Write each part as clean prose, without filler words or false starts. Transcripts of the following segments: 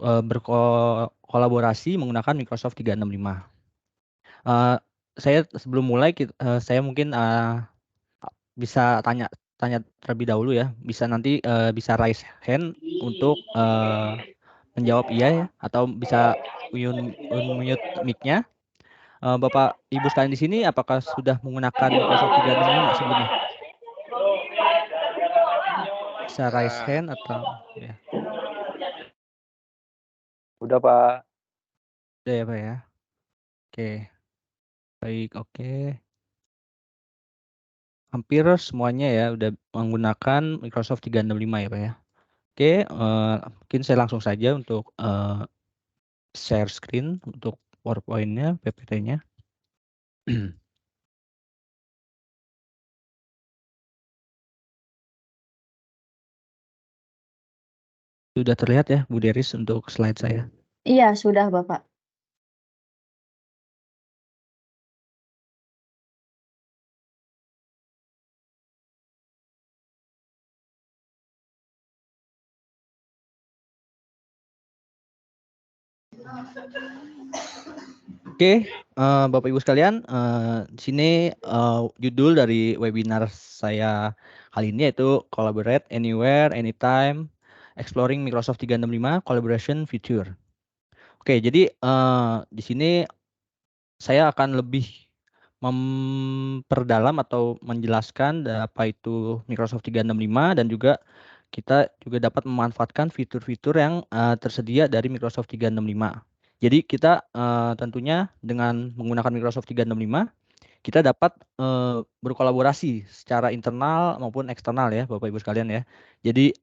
berkolaborasi menggunakan Microsoft 365. Saya sebelum mulai, saya mungkin bisa tanya terlebih dahulu ya. Bisa nanti bisa raise hand untuk menjawab iya ya, atau bisa unmute mic-nya. Bapak Ibu sekalian di sini, apakah sudah menggunakan Microsoft 365 sebelumnya? Bisa raise hand atau ya? Udah, Pak. Udah ya Pak ya. Oke, baik, oke. Hampir semuanya ya udah menggunakan Microsoft 365 ya Pak ya. Oke, mungkin saya langsung saja untuk share screen untuk PowerPoint-nya, PPT-nya. Sudah terlihat ya Bu Deris untuk slide saya? Iya, sudah Bapak. Oke, Bapak Ibu sekalian, di sini judul dari webinar saya kali ini yaitu Collaborate Anywhere, Anytime, Exploring Microsoft 365 Collaboration Future. Oke, jadi di sini saya akan lebih memperdalam atau menjelaskan apa itu Microsoft 365 dan juga kita juga dapat memanfaatkan fitur-fitur yang tersedia dari Microsoft 365. Jadi kita tentunya dengan menggunakan Microsoft 365 kita dapat berkolaborasi secara internal maupun eksternal ya Bapak Ibu sekalian ya. Jadi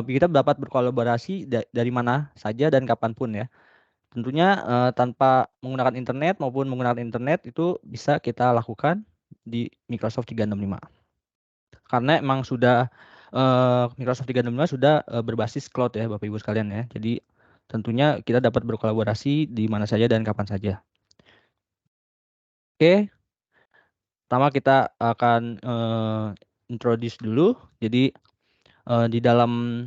kita dapat berkolaborasi dari mana saja dan kapanpun ya. Tentunya tanpa menggunakan internet maupun menggunakan internet itu bisa kita lakukan di Microsoft 365. Karena emang sudah Microsoft 365 sudah berbasis cloud ya Bapak Ibu sekalian ya. Jadi tentunya kita dapat berkolaborasi di mana saja dan kapan saja. Oke, pertama kita akan introduce dulu. Jadi di dalam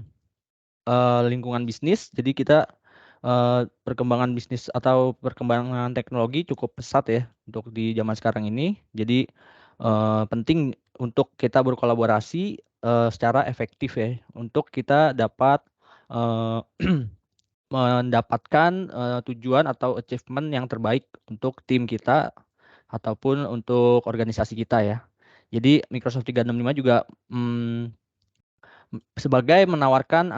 lingkungan bisnis, jadi kita perkembangan bisnis atau perkembangan teknologi cukup pesat ya untuk di zaman sekarang ini. Jadi penting untuk kita berkolaborasi secara efektif ya, untuk kita dapat mendapatkan tujuan atau achievement yang terbaik untuk tim kita ataupun untuk organisasi kita ya. Jadi Microsoft 365 juga sebagai menawarkan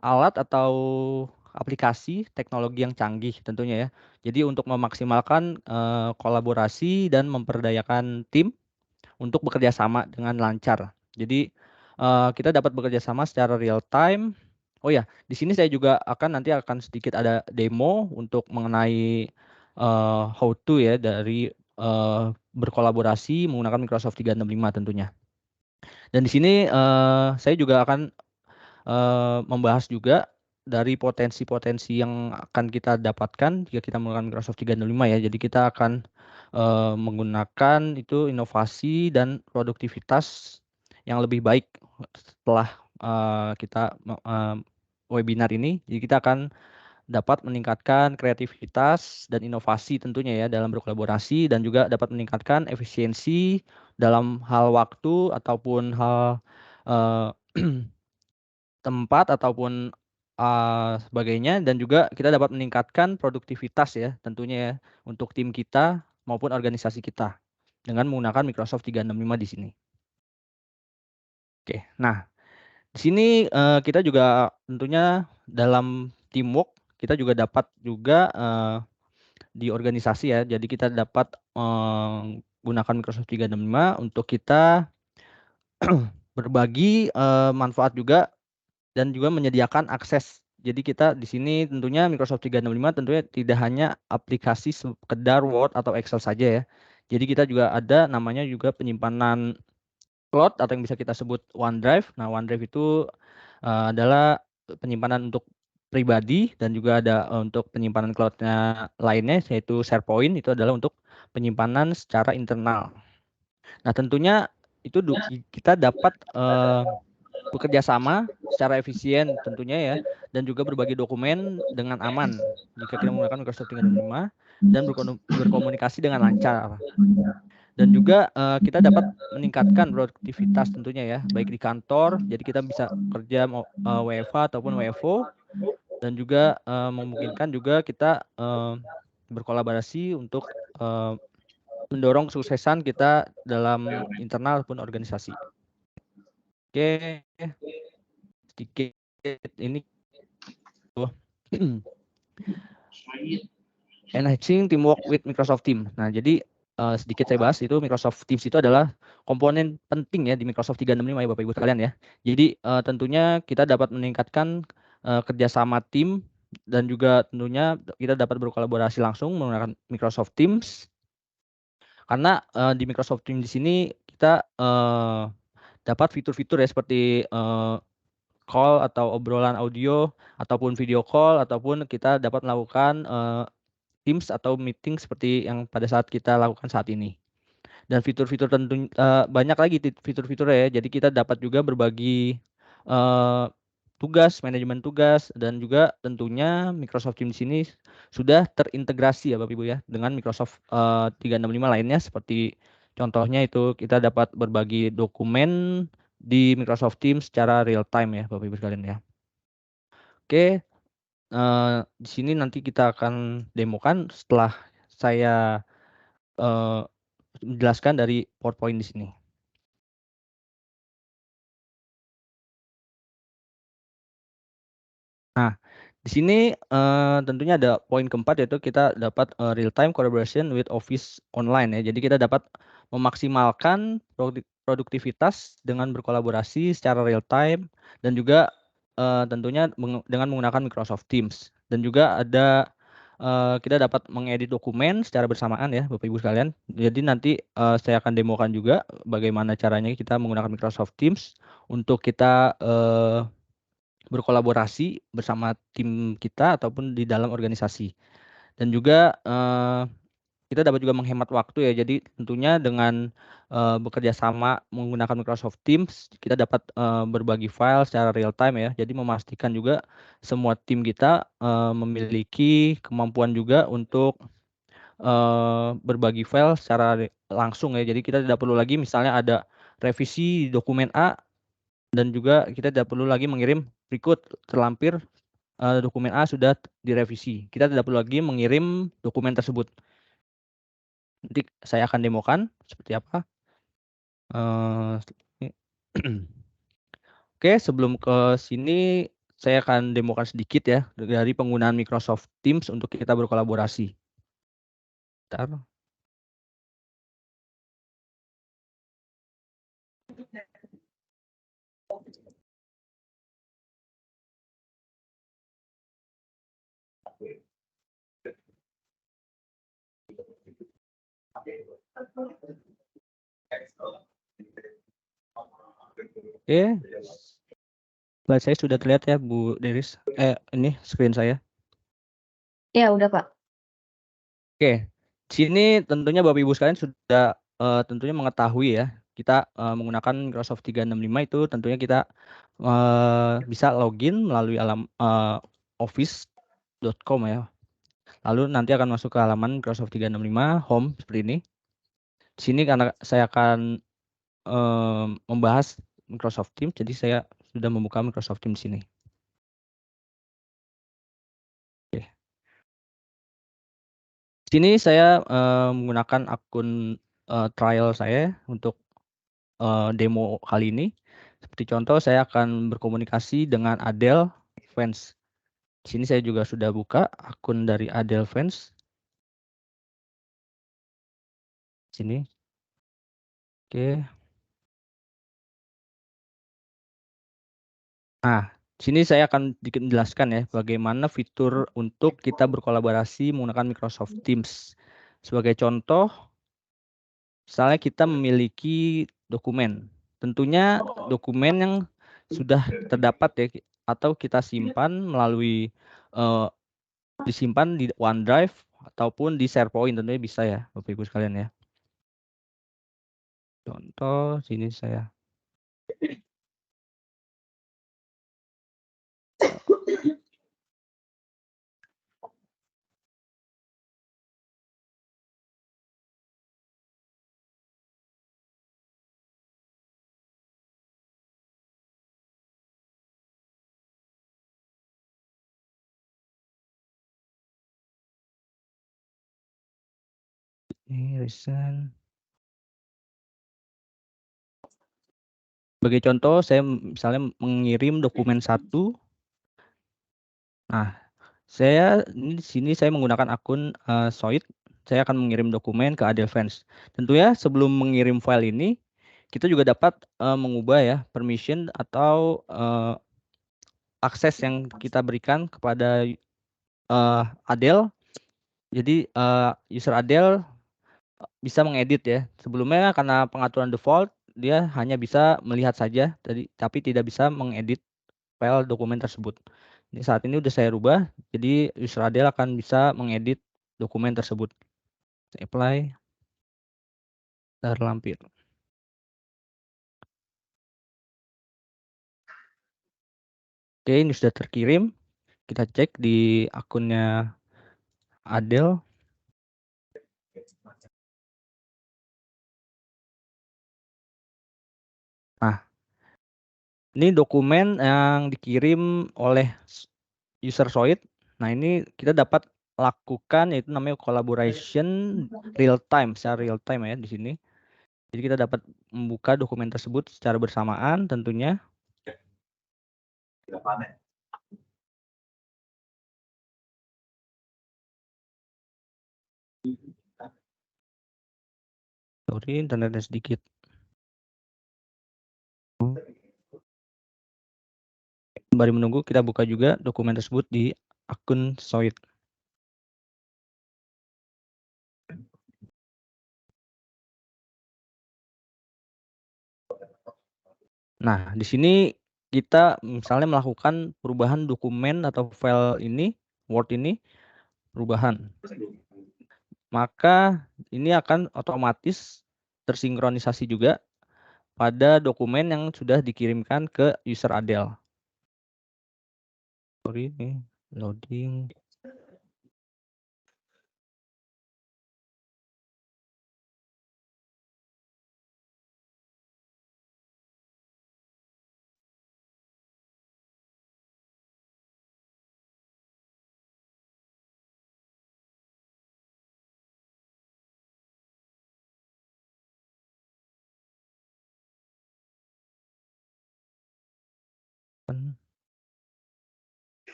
alat atau aplikasi teknologi yang canggih tentunya ya. Jadi untuk memaksimalkan kolaborasi dan memperdayakan tim untuk bekerja sama dengan lancar. Jadi kita dapat bekerja sama secara real time. Oh ya, di sini saya juga nanti akan sedikit ada demo untuk mengenai how to ya dari berkolaborasi menggunakan Microsoft 365 tentunya. Dan di sini saya juga akan membahas juga dari potensi-potensi yang akan kita dapatkan jika kita menggunakan Microsoft 365 ya. Jadi kita akan menggunakan itu inovasi dan produktivitas yang lebih baik setelah kita webinar ini. Jadi kita akan dapat meningkatkan kreativitas dan inovasi tentunya ya dalam berkolaborasi dan juga dapat meningkatkan efisiensi dalam hal waktu ataupun hal tempat ataupun sebagainya, dan juga kita dapat meningkatkan produktivitas ya tentunya ya untuk tim kita maupun organisasi kita dengan menggunakan Microsoft 365 di sini. Oke, nah di sini kita juga tentunya dalam teamwork kita juga dapat juga di organisasi ya. Jadi kita dapat menggunakan Microsoft 365 untuk kita berbagi manfaat juga dan juga menyediakan akses. Jadi kita di sini tentunya Microsoft 365 tentunya tidak hanya aplikasi sekedar Word atau Excel saja ya. Jadi kita juga ada namanya juga penyimpanan cloud atau yang bisa kita sebut OneDrive. Nah, OneDrive itu adalah penyimpanan untuk pribadi dan juga ada untuk penyimpanan cloud-nya lainnya yaitu SharePoint, itu adalah untuk penyimpanan secara internal. Nah, tentunya itu kita dapat bekerja sama secara efisien tentunya ya, dan juga berbagi dokumen dengan aman jika kita menggunakan Microsoft 365 dan berkomunikasi dengan lancar. Dan juga kita dapat meningkatkan produktivitas tentunya ya, baik di kantor, jadi kita bisa kerja WFH ataupun WFO, dan juga memungkinkan juga kita berkolaborasi untuk mendorong kesuksesan kita dalam internal maupun organisasi. Oke, sedikit ini enhancing teamwork with Microsoft Teams. Nah, jadi sedikit saya bahas itu Microsoft Teams itu adalah komponen penting ya di Microsoft 365 ya Bapak Ibu sekalian ya. Jadi tentunya kita dapat meningkatkan kerjasama tim dan juga tentunya kita dapat berkolaborasi langsung menggunakan Microsoft Teams. Karena di Microsoft Teams di sini kita dapat fitur-fitur ya seperti call atau obrolan audio ataupun video call ataupun kita dapat melakukan Teams atau meeting seperti yang pada saat kita lakukan saat ini. Dan fitur-fitur tentu banyak lagi fitur-fiturnya ya. Jadi kita dapat juga berbagi tugas, manajemen tugas, dan juga tentunya Microsoft Teams ini sudah terintegrasi ya Bapak Ibu ya dengan Microsoft 365 lainnya, seperti contohnya itu kita dapat berbagi dokumen di Microsoft Teams secara real time ya Bapak Ibu sekalian ya. Oke, di sini nanti kita akan demokan setelah saya menjelaskan dari PowerPoint di sini. Nah, di sini tentunya ada poin keempat, yaitu kita dapat real time collaboration with Office Online ya. Jadi kita dapat memaksimalkan produktivitas dengan berkolaborasi secara real time dan juga tentunya dengan menggunakan Microsoft Teams. Dan juga ada kita dapat mengedit dokumen secara bersamaan ya Bapak Ibu sekalian. Jadi nanti saya akan demokan juga bagaimana caranya kita menggunakan Microsoft Teams untuk kita berkolaborasi bersama tim kita ataupun di dalam organisasi. Dan juga kita dapat juga menghemat waktu ya. Jadi tentunya dengan bekerja sama menggunakan Microsoft Teams, kita dapat berbagi file secara real time ya. Jadi memastikan juga semua tim kita memiliki kemampuan juga untuk berbagi file secara langsung ya. Jadi kita tidak perlu lagi misalnya ada revisi dokumen A, dan juga kita tidak perlu lagi mengirim berikut terlampir dokumen A sudah direvisi. Kita tidak perlu lagi mengirim dokumen tersebut. Nanti saya akan demokan seperti apa. Oke, sebelum ke sini saya akan demokan sedikit ya dari penggunaan Microsoft Teams untuk kita berkolaborasi. Bentar. Oke, slide saya sudah terlihat ya Bu Deris. Ini screen saya. Ya, udah Pak. Oke, sini tentunya Bapak Ibu sekalian sudah tentunya mengetahui ya, kita menggunakan Microsoft 365 itu tentunya kita bisa login melalui office.com ya. Lalu nanti akan masuk ke halaman Microsoft 365 Home seperti ini. Di sini karena saya akan membahas Microsoft Teams, jadi saya sudah membuka Microsoft Teams sini. Oke. Di sini saya menggunakan akun trial saya untuk demo kali ini. Seperti contoh, saya akan berkomunikasi dengan Adele Fans. Di sini saya juga sudah buka akun dari Adele Fans. Sini. Oke. Nah, sini saya akan sedikit menjelaskan ya bagaimana fitur untuk kita berkolaborasi menggunakan Microsoft Teams. Sebagai contoh, misalnya kita memiliki dokumen. Tentunya dokumen yang sudah terdapat ya atau kita simpan melalui disimpan di OneDrive ataupun di SharePoint, tentunya bisa ya Bapak Ibu sekalian ya. Contoh sini saya. recent. Sebagai contoh, saya misalnya mengirim dokumen satu. Nah, di sini saya menggunakan akun Soit. Saya akan mengirim dokumen ke Adelvance. Tentunya sebelum mengirim file ini, kita juga dapat mengubah ya permission atau akses yang kita berikan kepada Adel. Jadi user Adel bisa mengedit ya. Sebelumnya karena pengaturan default dia hanya bisa melihat saja, tapi tidak bisa mengedit file dokumen tersebut. Ini saat ini udah saya rubah, jadi user Adel akan bisa mengedit dokumen tersebut. Apply, terlampir. Oke, ini sudah terkirim. Kita cek di akunnya Adel. Nah, ini dokumen yang dikirim oleh user Soit. Nah, ini kita dapat lakukan yaitu namanya collaboration real time, secara real time ya di sini. Jadi kita dapat membuka dokumen tersebut secara bersamaan tentunya. Sorry, internetnya sedikit. Sembari menunggu, kita buka juga dokumen tersebut di akun Soit. Nah, di sini kita misalnya melakukan perubahan dokumen atau file ini, Word ini, perubahan. Maka ini akan otomatis tersinkronisasi juga pada dokumen yang sudah dikirimkan ke user Adel. Sorry, ini loading.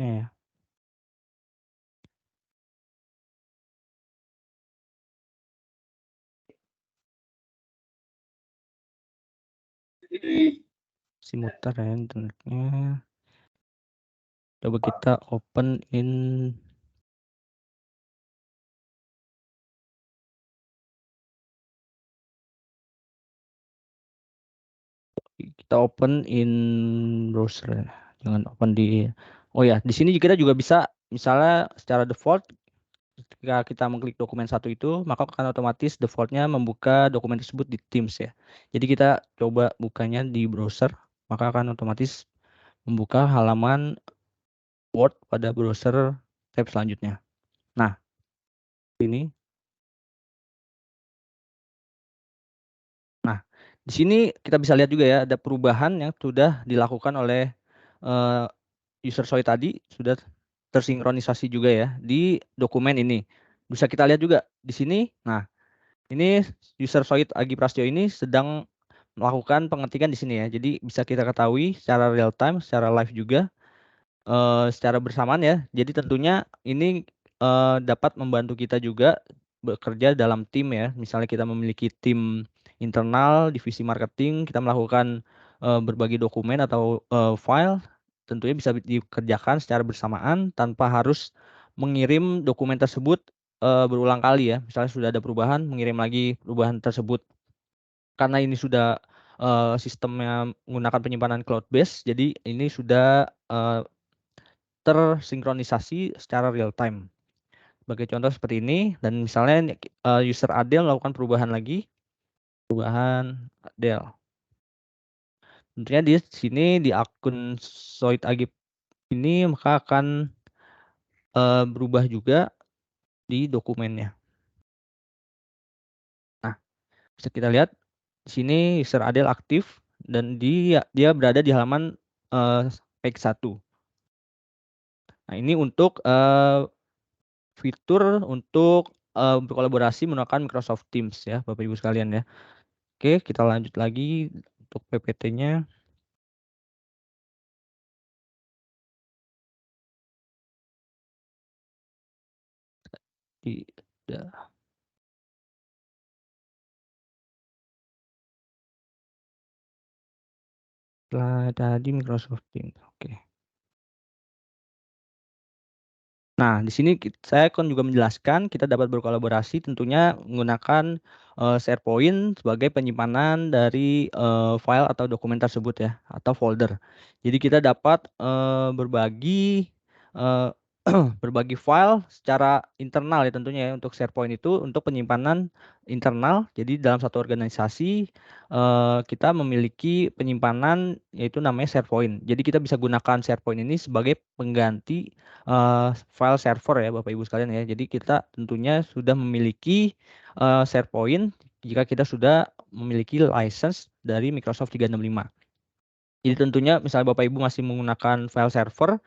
Ya. Simutar ya internetnya. Coba kita open in browser ya. Jangan open di. Oh ya, di sini kita juga bisa misalnya secara default ketika kita mengklik dokumen satu itu, maka akan otomatis defaultnya membuka dokumen tersebut di Teams ya. Jadi kita coba bukanya di browser, maka akan otomatis membuka halaman Word pada browser tab selanjutnya. Nah, ini. Nah, di sini kita bisa lihat juga ya ada perubahan yang sudah dilakukan oleh user Soit tadi, sudah tersinkronisasi juga ya di dokumen ini. Bisa kita lihat juga di sini. Nah, ini user Soit Agi Prasetyo ini sedang melakukan pengetikan di sini ya. Jadi bisa kita ketahui secara real time, secara live juga, secara bersamaan ya. Jadi tentunya ini dapat membantu kita juga bekerja dalam tim ya. Misalnya kita memiliki tim internal, divisi marketing, kita melakukan berbagi dokumen atau file, tentunya bisa dikerjakan secara bersamaan tanpa harus mengirim dokumen tersebut berulang kali ya. Misalnya sudah ada perubahan, mengirim lagi perubahan tersebut. Karena ini sudah sistemnya menggunakan penyimpanan cloud base, jadi ini sudah tersinkronisasi secara real time. Sebagai contoh seperti ini, dan misalnya user Adel melakukan perubahan lagi, perubahan Adel. Tentunya di sini di akun Soit Agip ini maka akan berubah juga di dokumennya. Nah, bisa kita lihat di sini user Adel aktif dan dia berada di halaman page 1. Nah, ini untuk fitur untuk berkolaborasi menggunakan Microsoft Teams ya, Bapak Ibu sekalian ya. Oke, kita lanjut lagi untuk PPT-nya. Tidak. Setelah tadi Microsoft Teams. Oke. Nah, di sini saya akan juga menjelaskan kita dapat berkolaborasi tentunya menggunakan SharePoint sebagai penyimpanan dari file atau dokumen tersebut ya, atau folder. Jadi kita dapat berbagi eh, berbagi file secara internal ya tentunya ya untuk SharePoint itu untuk penyimpanan internal. Jadi dalam satu organisasi kita memiliki penyimpanan yaitu namanya SharePoint. Jadi kita bisa gunakan SharePoint ini sebagai pengganti file server ya Bapak Ibu sekalian ya. Jadi kita tentunya sudah memiliki SharePoint jika kita sudah memiliki license dari Microsoft 365. Jadi tentunya misalnya Bapak Ibu masih menggunakan file server,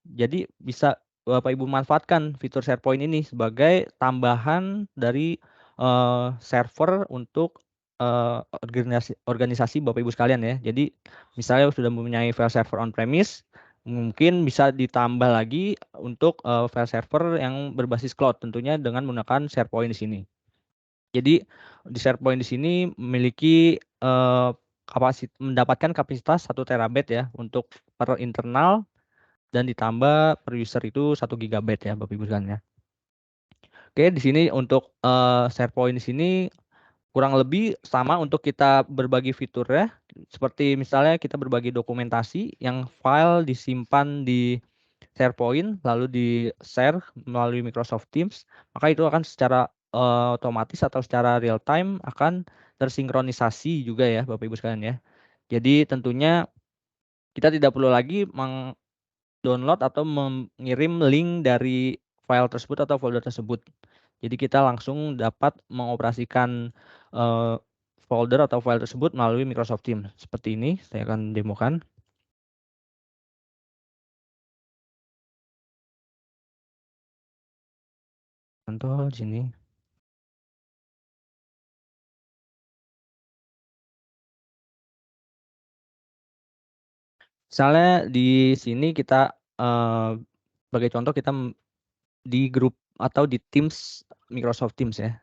jadi bisa Bapak Ibu manfaatkan fitur SharePoint ini sebagai tambahan dari server untuk organisasi Bapak Ibu sekalian ya. Jadi misalnya sudah mempunyai file server on-premise, mungkin bisa ditambah lagi untuk file server yang berbasis cloud tentunya dengan menggunakan SharePoint di sini. Jadi di SharePoint di sini memiliki mendapatkan kapasitas 1 terabyte ya untuk per internal dan ditambah per user itu 1 GB ya Bapak Ibu sekalian ya. Oke, di sini untuk SharePoint di sini kurang lebih sama untuk kita berbagi fitur ya. Seperti misalnya kita berbagi dokumentasi yang file disimpan di SharePoint lalu di-share melalui Microsoft Teams, maka itu akan secara otomatis atau secara real time akan tersinkronisasi juga ya Bapak Ibu sekalian ya. Jadi tentunya kita tidak perlu lagi download atau mengirim link dari file tersebut atau folder tersebut. Jadi kita langsung dapat mengoperasikan eh, folder atau file tersebut melalui Microsoft Teams. Seperti ini, saya akan demokan. Contoh di sini. Misalnya di sini kita sebagai contoh kita di grup atau di Teams Microsoft Teams ya,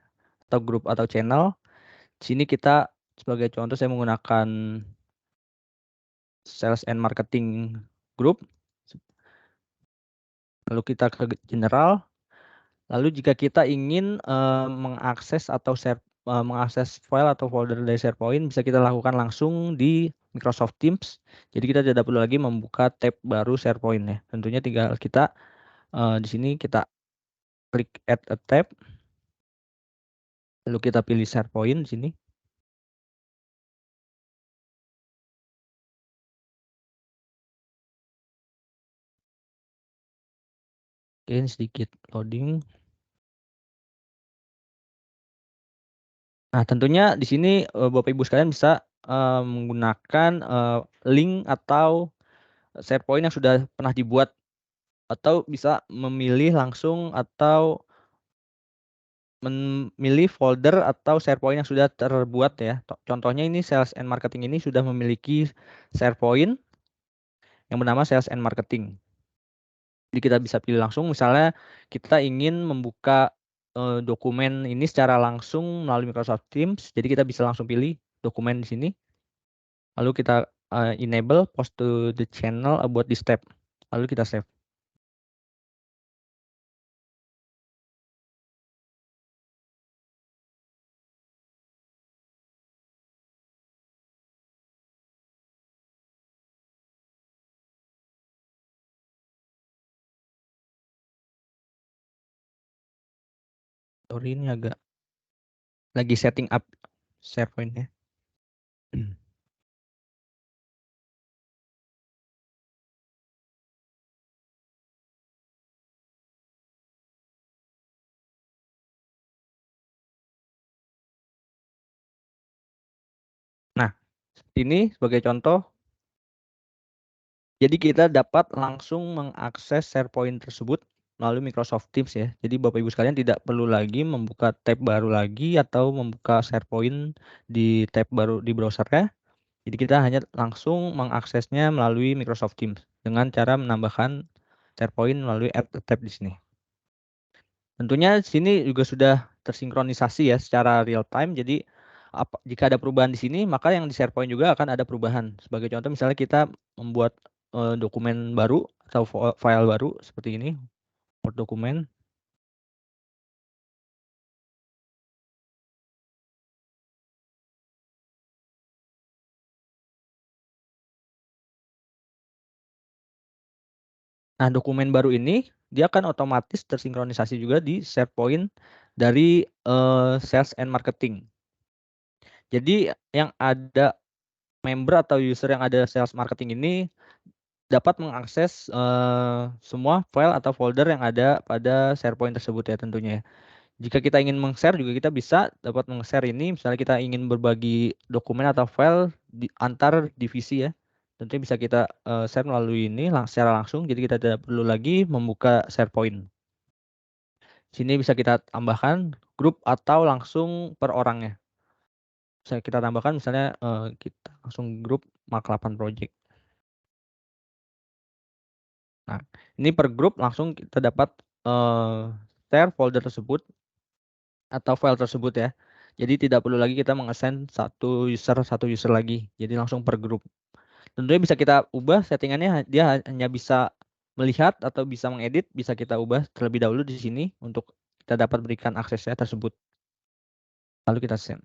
atau grup atau channel. Di sini kita sebagai contoh saya menggunakan Sales and Marketing Group. Lalu kita ke general. Lalu jika kita ingin mengakses atau mengakses file atau folder dari SharePoint, bisa kita lakukan langsung di Microsoft Teams. Jadi kita tidak perlu lagi membuka tab baru SharePoint ya. Tentunya tinggal kita di sini kita klik Add a tab, lalu kita pilih SharePoint di sini. Oke, ini sedikit loading. Nah, tentunya di sini Bapak Ibu sekalian bisa menggunakan link atau SharePoint yang sudah pernah dibuat atau bisa memilih langsung atau memilih folder atau SharePoint yang sudah terbuat ya. Contohnya ini Sales and Marketing ini sudah memiliki SharePoint yang bernama Sales and Marketing. Jadi kita bisa pilih langsung misalnya kita ingin membuka dokumen ini secara langsung melalui Microsoft Teams. Jadi kita bisa langsung pilih dokumen di sini. Lalu kita enable post to the channel about this tab. Lalu kita save. Sorry ini agak lagi setting up SharePoint-nya. Nah, ini sebagai contoh. Jadi kita dapat langsung mengakses SharePoint tersebut melalui Microsoft Teams ya. Jadi Bapak Ibu sekalian tidak perlu lagi membuka tab baru lagi atau membuka SharePoint di tab baru di browsernya. Jadi kita hanya langsung mengaksesnya melalui Microsoft Teams dengan cara menambahkan SharePoint melalui Add a Tab di sini. Tentunya di sini juga sudah tersinkronisasi ya secara real time. Jadi jika ada perubahan di sini, maka yang di SharePoint juga akan ada perubahan. Sebagai contoh misalnya kita membuat dokumen baru atau file baru seperti ini, Word dokumen. Nah, dokumen baru ini dia akan otomatis tersinkronisasi juga di SharePoint dari Sales and Marketing. Jadi yang ada member atau user yang ada sales marketing ini dapat mengakses semua file atau folder yang ada pada SharePoint tersebut ya tentunya. Jika kita ingin meng-share juga kita bisa dapat meng-share ini. Misalnya kita ingin berbagi dokumen atau file antar divisi ya. Tentunya bisa kita share melalui ini secara langsung. Jadi kita tidak perlu lagi membuka SharePoint. Sini bisa kita tambahkan grup atau langsung per orangnya. Bisa kita tambahkan misalnya kita langsung grup Mark 8 Project. Nah, ini per grup langsung kita dapat share folder tersebut atau file tersebut ya. Jadi tidak perlu lagi kita mengassign satu user lagi. Jadi langsung per grup. Tentunya bisa kita ubah settingannya, dia hanya bisa melihat atau bisa mengedit, bisa kita ubah terlebih dahulu di sini untuk kita dapat berikan aksesnya tersebut. Lalu kita send.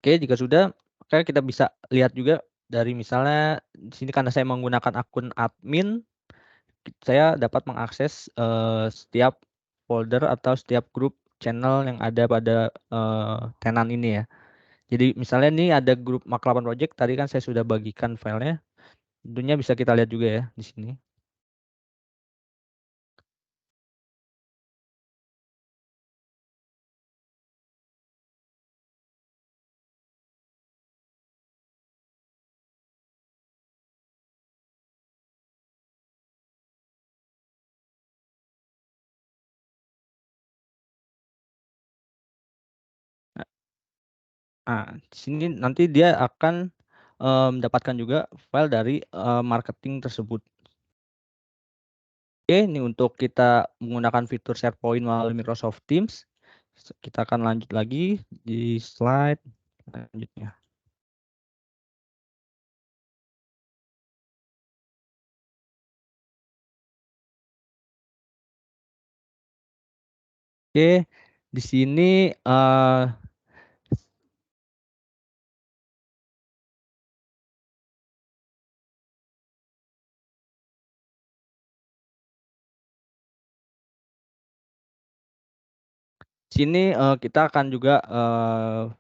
Oke, jika sudah, maka kita bisa lihat juga dari misalnya di sini karena saya menggunakan akun admin, saya dapat mengakses setiap folder atau setiap grup channel yang ada pada tenan ini ya. Jadi misalnya ini ada grup Mark 8 Project, tadi kan saya sudah bagikan filenya. Tentunya bisa kita lihat juga ya di sini. Nah, di sini nanti dia akan mendapatkan juga file dari marketing tersebut. Oke, ini untuk kita menggunakan fitur SharePoint melalui Microsoft Teams. Kita akan lanjut lagi di slide selanjutnya. Oke, di sini kita akan juga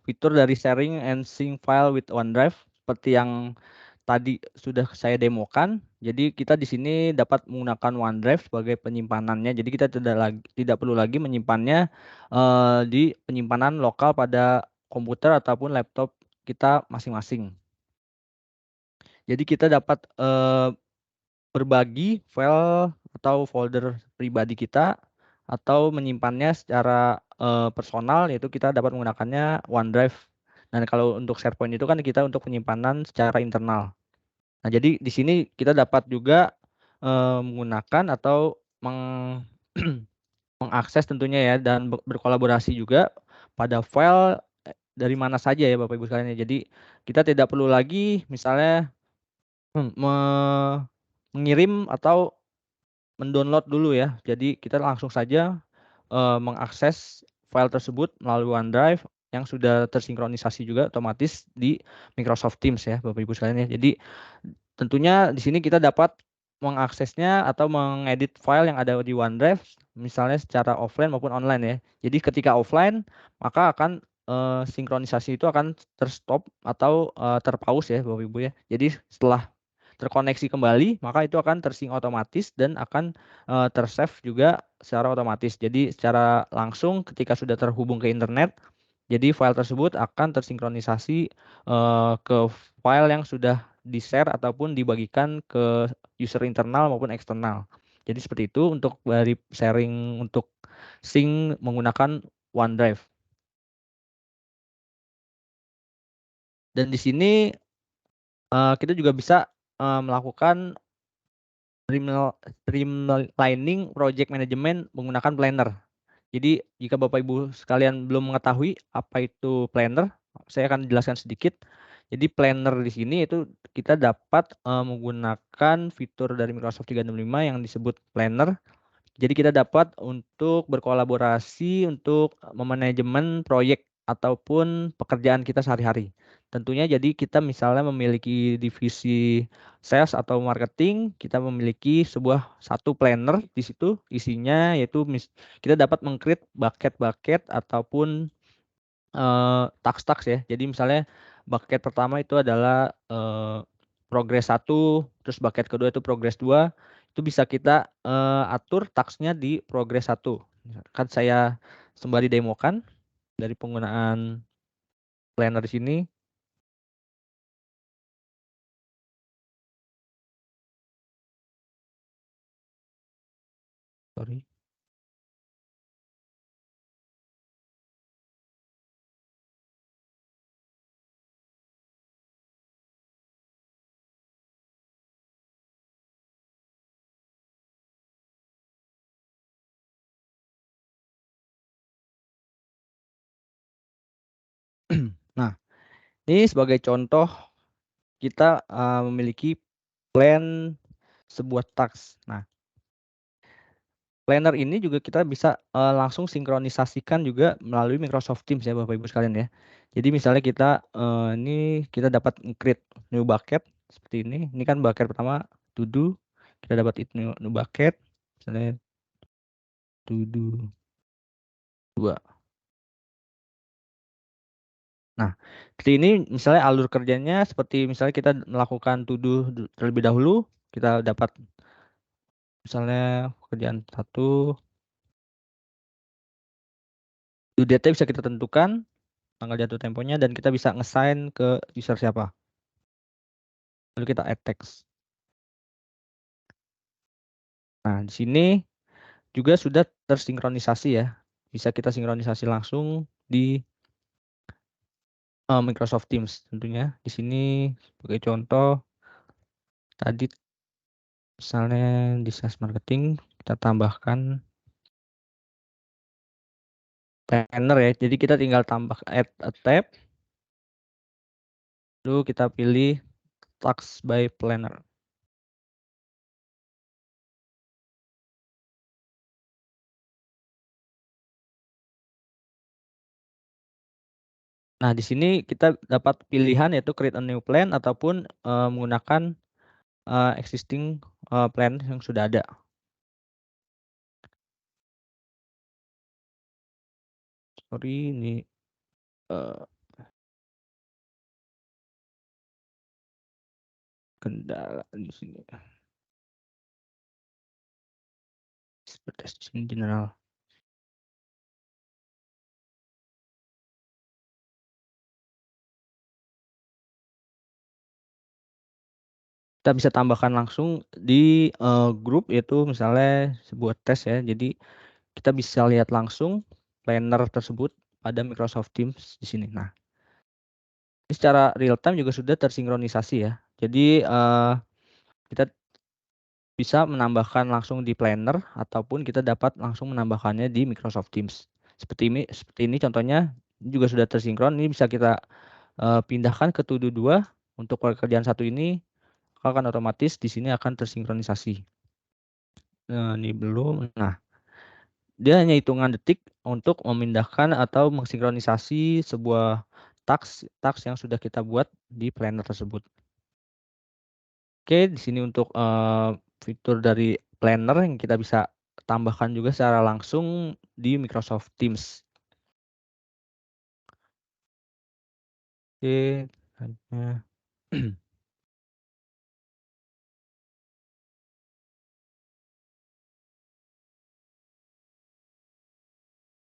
fitur dari sharing and sync file with OneDrive seperti yang tadi sudah saya demokan. Jadi kita di sini dapat menggunakan OneDrive sebagai penyimpanannya. Jadi kita tidak perlu lagi menyimpannya di penyimpanan lokal pada komputer ataupun laptop kita masing-masing. Jadi kita dapat berbagi file atau folder pribadi kita atau menyimpannya secara personal, yaitu kita dapat menggunakannya OneDrive. Dan kalau untuk SharePoint itu kan kita untuk penyimpanan secara internal. Nah, jadi di sini kita dapat juga menggunakan atau mengakses tentunya ya dan berkolaborasi juga pada file dari mana saja ya Bapak Ibu sekalian ya. Jadi kita tidak perlu lagi misalnya mengirim atau mendownload dulu ya. Jadi kita langsung saja mengakses file tersebut melalui OneDrive yang sudah tersinkronisasi juga otomatis di Microsoft Teams ya Bapak Ibu sekalian ya. Jadi tentunya di sini kita dapat mengaksesnya atau mengedit file yang ada di OneDrive misalnya secara offline maupun online ya. Jadi ketika offline maka akan sinkronisasi itu akan terstop atau terpause ya Bapak Ibu ya. Jadi setelah terkoneksi kembali maka itu akan tersync otomatis dan akan tersave juga secara otomatis. Jadi secara langsung ketika sudah terhubung ke internet, jadi file tersebut akan tersinkronisasi ke file yang sudah di-share ataupun dibagikan ke user internal maupun eksternal. Jadi seperti itu untuk dari sharing untuk sync menggunakan OneDrive. Dan di sini kita juga bisa melakukan streamlining project management menggunakan Planner. Jadi jika Bapak Ibu sekalian belum mengetahui apa itu Planner, saya akan jelaskan sedikit. Jadi Planner di sini itu kita dapat menggunakan fitur dari Microsoft 365 yang disebut Planner. Jadi kita dapat untuk berkolaborasi untuk memanajemen proyek ataupun pekerjaan kita sehari-hari. Tentunya jadi kita misalnya memiliki divisi sales atau marketing, kita memiliki sebuah satu planner di situ isinya yaitu kita dapat meng-create bucket-bucket ataupun task-task ya. Jadi misalnya bucket pertama itu adalah progress 1, terus bucket kedua itu progress 2. Itu bisa kita atur task-nya di progress 1. Kan saya sembari demokan dari penggunaan planner di sini. Sorry. Nah, ini sebagai contoh kita memiliki plan sebuah task. Nah, planner ini juga kita bisa langsung sinkronisasikan juga melalui Microsoft Teams ya Bapak Ibu sekalian ya. Jadi misalnya kita ini kita dapat create new bucket seperti ini. Ini kan bucket pertama to do. Kita dapat new bucket misalnya to do 2. Nah, seperti ini misalnya alur kerjanya seperti misalnya kita melakukan to do terlebih dahulu, kita dapat misalnya pekerjaan 1, due date bisa kita tentukan, tanggal jatuh temponya, dan kita bisa nge-assign ke user siapa. Lalu kita add text. Nah, di sini juga sudah tersinkronisasi ya. Bisa kita sinkronisasi langsung di Microsoft Teams tentunya. Di sini sebagai contoh tadi misalnya di sales marketing kita tambahkan planner ya. Jadi kita tinggal tambah add a tab. Lalu kita pilih task by planner. Nah, di sini kita dapat pilihan yaitu create a new plan ataupun menggunakan existing plan yang sudah ada. Sorry, ini kendala di sini. Seperti ini general. Kita bisa tambahkan langsung di grup yaitu misalnya sebuah tes ya. Jadi kita bisa lihat langsung planner tersebut pada Microsoft Teams di sini. Nah, ini secara real time juga sudah tersinkronisasi ya. Jadi kita bisa menambahkan langsung di planner ataupun kita dapat langsung menambahkannya di Microsoft Teams. Seperti ini contohnya juga sudah tersinkron. Ini bisa kita pindahkan ke to do 2 untuk pekerjaan satu ini akan otomatis di sini akan tersinkronisasi. Nah, ini belum. Nah, dia hanya hitungan detik untuk memindahkan atau mensinkronisasi sebuah task yang sudah kita buat di planner tersebut. Oke, di sini untuk fitur dari planner yang kita bisa tambahkan juga secara langsung di Microsoft Teams. Oke,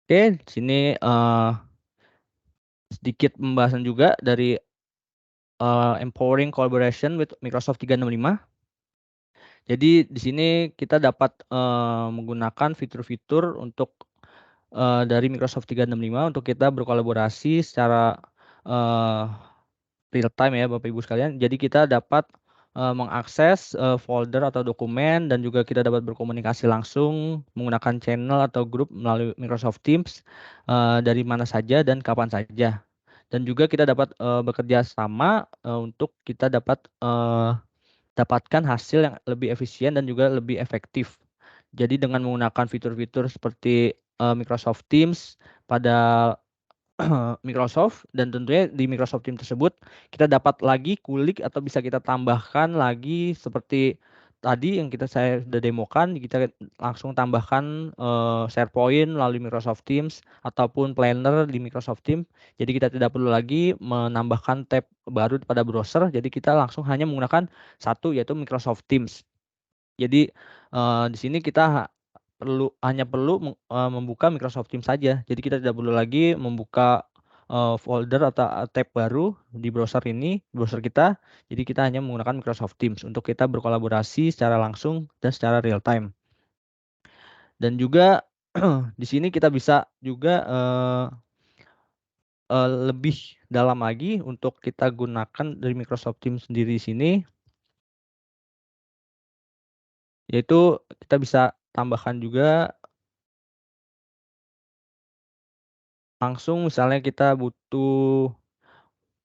Oke, di sini sedikit pembahasan juga dari empowering collaboration with Microsoft 365. Jadi di sini kita dapat menggunakan fitur-fitur untuk dari Microsoft 365 untuk kita berkolaborasi secara real time ya Bapak Ibu sekalian. Jadi kita dapat mengakses folder atau dokumen dan juga kita dapat berkomunikasi langsung menggunakan channel atau grup melalui Microsoft Teams dari mana saja dan kapan saja. Dan juga kita dapat bekerja sama untuk kita dapat dapatkan hasil yang lebih efisien dan juga lebih efektif. Jadi dengan menggunakan fitur-fitur seperti Microsoft Teams pada Microsoft dan tentunya di Microsoft Teams tersebut kita dapat lagi kulik atau bisa kita tambahkan lagi seperti tadi yang saya sudah demokan, kita langsung tambahkan SharePoint melalui Microsoft Teams ataupun Planner di Microsoft Teams. Jadi kita tidak perlu lagi menambahkan tab baru pada browser, jadi kita langsung hanya menggunakan satu yaitu Microsoft Teams. Jadi di sini kita hanya perlu membuka Microsoft Teams saja. Jadi kita tidak perlu lagi membuka folder atau tab baru di browser kita. Jadi kita hanya menggunakan Microsoft Teams untuk kita berkolaborasi secara langsung dan secara real time. Dan juga di sini kita bisa juga lebih dalam lagi untuk kita gunakan dari Microsoft Teams sendiri di sini, yaitu kita bisa tambahkan juga langsung misalnya kita butuh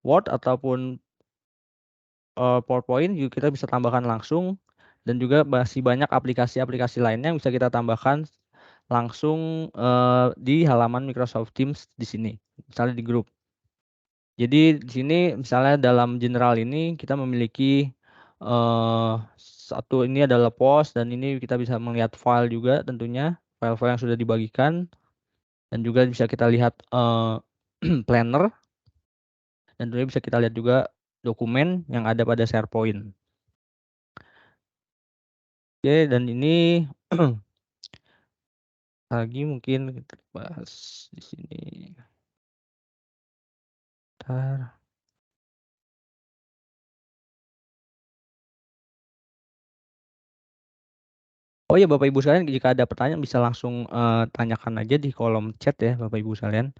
Word ataupun PowerPoint juga kita bisa tambahkan langsung dan juga masih banyak aplikasi-aplikasi lainnya yang bisa kita tambahkan langsung di halaman Microsoft Teams di sini, misalnya di grup. Jadi di sini misalnya dalam general ini kita memiliki satu ini adalah post dan ini kita bisa melihat file juga tentunya, file-file yang sudah dibagikan dan juga bisa kita lihat planner dan tentunya bisa kita lihat juga dokumen yang ada pada SharePoint. Oke, dan ini lagi mungkin kita bahas di sini. Bentar. Oh ya Bapak Ibu sekalian, jika ada pertanyaan bisa langsung tanyakan aja di kolom chat ya Bapak Ibu sekalian.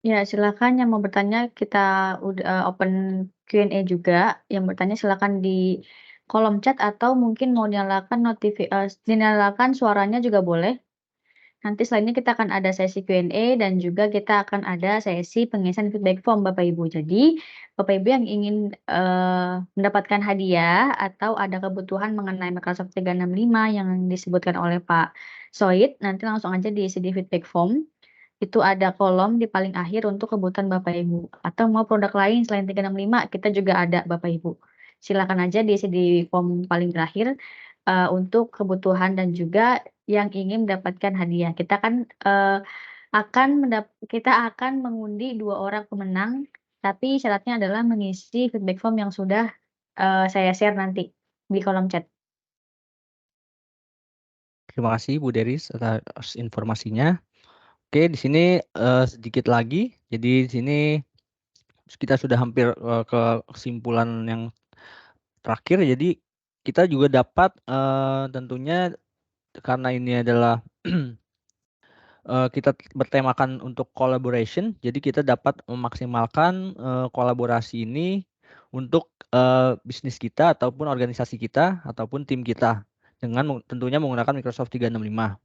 Ya, silakan yang mau bertanya kita udah open Q&A juga. Yang bertanya silakan di kolom chat atau mungkin mau dinyalakan suaranya juga boleh. Nanti selanjutnya kita akan ada sesi Q&A dan juga kita akan ada sesi pengisian feedback form Bapak Ibu. Jadi, Bapak Ibu yang ingin mendapatkan hadiah atau ada kebutuhan mengenai Microsoft 365 yang disebutkan oleh Pak Soid, nanti langsung aja diisi di feedback form. Itu ada kolom di paling akhir untuk kebutuhan Bapak Ibu. Atau mau produk lain selain 365, kita juga ada Bapak Ibu. Silakan aja diisi di form paling terakhir untuk kebutuhan dan juga yang ingin mendapatkan hadiah. Kita kan kita akan mengundi 2 orang pemenang, tapi syaratnya adalah mengisi feedback form yang sudah saya share nanti di kolom chat. Terima kasih Bu Deris atas informasinya. Oke, di sini sedikit lagi. Jadi di sini kita sudah hampir ke kesimpulan yang terakhir. Jadi kita juga dapat tentunya karena ini adalah kita bertemakan untuk collaboration, jadi kita dapat memaksimalkan kolaborasi ini untuk bisnis kita ataupun organisasi kita ataupun tim kita dengan tentunya menggunakan Microsoft 365.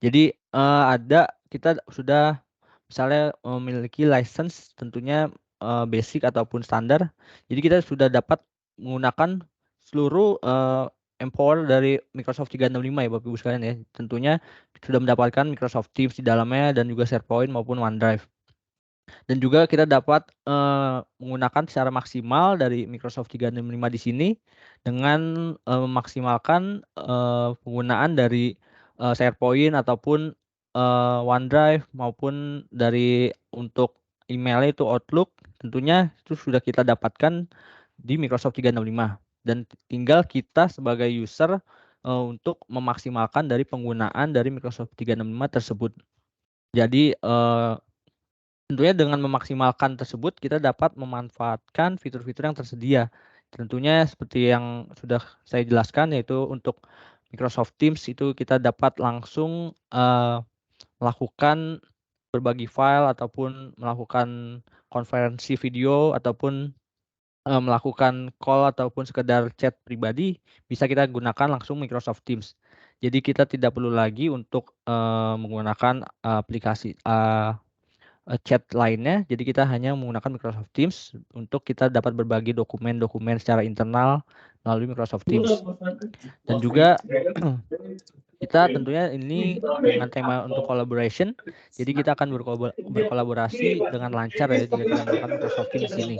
Jadi kita sudah misalnya memiliki license tentunya basic ataupun standar. Jadi kita sudah dapat menggunakan seluruh empower dari Microsoft 365 ya Bapak Ibu sekalian ya. Tentunya sudah mendapatkan Microsoft Teams di dalamnya dan juga SharePoint maupun OneDrive. Dan juga kita dapat menggunakan secara maksimal dari Microsoft 365 di sini dengan memaksimalkan penggunaan dari SharePoint ataupun OneDrive maupun dari untuk emailnya itu Outlook, tentunya itu sudah kita dapatkan di Microsoft 365 dan tinggal kita sebagai user untuk memaksimalkan dari penggunaan dari Microsoft 365 tersebut. Jadi Tentunya dengan memaksimalkan tersebut, kita dapat memanfaatkan fitur-fitur yang tersedia. Tentunya seperti yang sudah saya jelaskan, yaitu untuk Microsoft Teams itu kita dapat langsung melakukan berbagi file ataupun melakukan konferensi video ataupun melakukan call ataupun sekedar chat pribadi, bisa kita gunakan langsung Microsoft Teams. Jadi kita tidak perlu lagi untuk menggunakan aplikasi chat lainnya. Jadi kita hanya menggunakan Microsoft Teams untuk kita dapat berbagi dokumen-dokumen secara internal melalui Microsoft Teams. Dan juga kita tentunya ini dengan tema untuk collaboration, jadi kita akan berkolaborasi dengan lancar ya jika kita menggunakan Microsoft Teams di sini.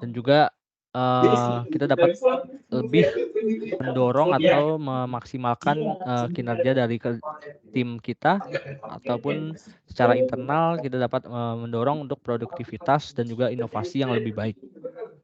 Dan juga kita dapat lebih mendorong atau memaksimalkan kinerja dari tim kita ataupun secara internal kita dapat mendorong untuk produktivitas dan juga inovasi yang lebih baik.